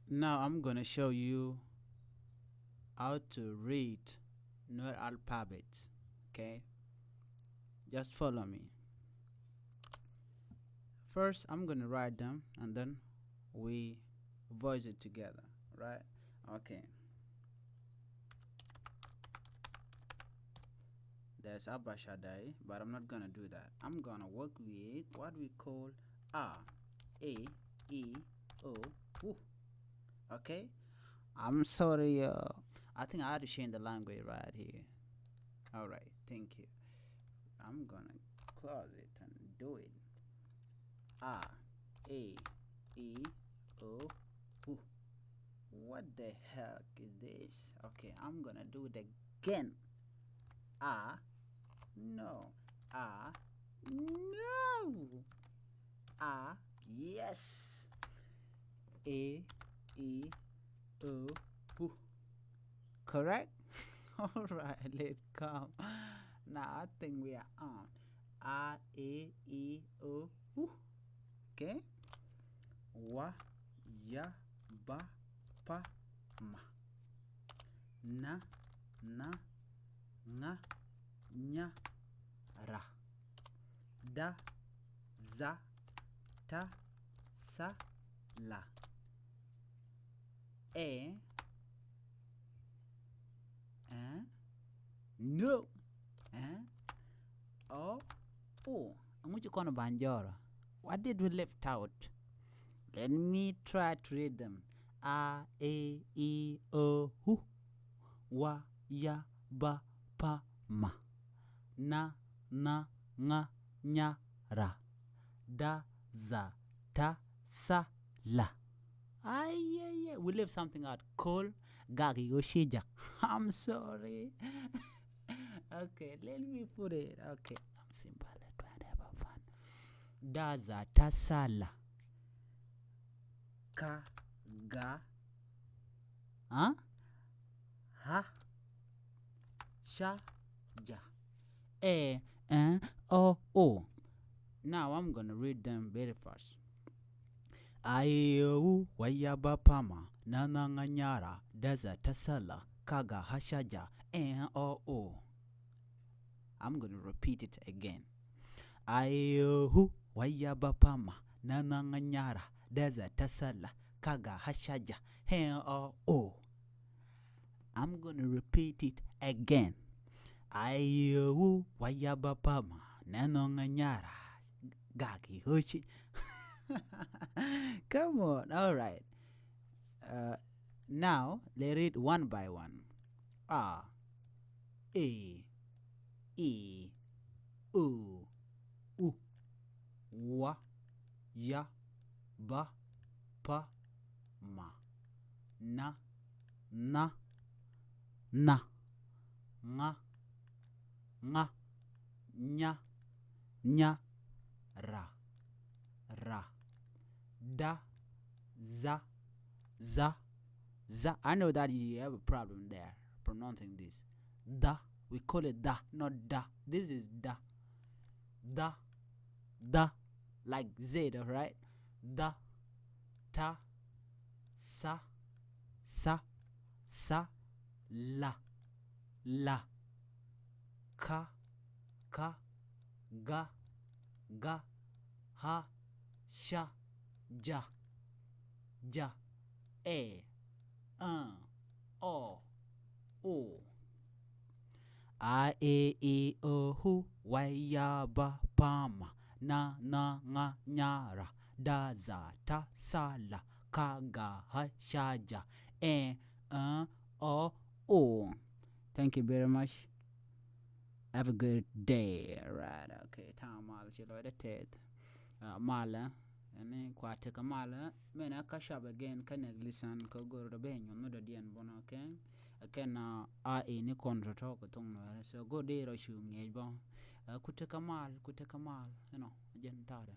Now I'm gonna show you how to read Nuer alphabets. Okay, just follow me. First, I'm gonna write them, and then we voice it together. Right? Okay. There's Abashadai, but I'm not gonna do that. I'm gonna work with what we call A, E, O, U. Okay? I'm sorry, I think I had to change the language right here. Alright, thank you. I'm gonna close it and do it. A, E, O, U. What the heck is this? Okay, I'm gonna do it again. A, no. A, no. A, yes. A, E, O, U. Correct? Alright, let's come. Now I think we are on. A, E, O, U. Okay? Wa, ya, ba, pa, ma. Na, nga, nya, ra. Da, za, ta, sa, la. No. Oh. I'm going to call Banjora. What did we left out? Let me try to read them. A, E, O, U. Wa, ya, ba, pa, ma. Na, nga, nya, ra. Da, za, ta, sa, la. Yeah. We left something out. Kol, gagi, goshija. I'm sorry. Okay, let me put it. Okay, I'm simple. Try to have fun. Da, za, ta, sa, la. Ka, ga, ha, sha, ja. O. Now I'm gonna read them very fast. Ayu wayaba pama nananga nyara daza tasala kaga hashaja o. I'm gonna repeat it again. Ayu wayaba pama nananga nyara daza tasala kaga hashaja o. I'm gonna repeat it again. Ayu wayaba pama nananga nyara gagi hoshi. Come on. All right. Now let's read one by one. A, E, O, U. Wa, ya, ba, pa, ma. Na, nga, nya, ra. Da, za. I know that you have a problem there pronouncing this. Da, we call it da, not da. This is da. Da, like Z, alright? Da, ta, sa, la, ka, ga, ha, sha, ja, o. A, E, O, U, ya, ba, pa, ma. Na, nga, nya, ra. Da, za, ta, sa, la. Ka, ga, ha, sha, ja. O. Thank you very much. Have a good day. Right. Okay. Time mal chilo the ted. Mala. And then quite a mala. Men I cash up again. Can I listen? Go to the bench. No, the dian bon. Okay. Again, I any contract talk. So go there or shoot me. Kuteka mal. You know. Gentada.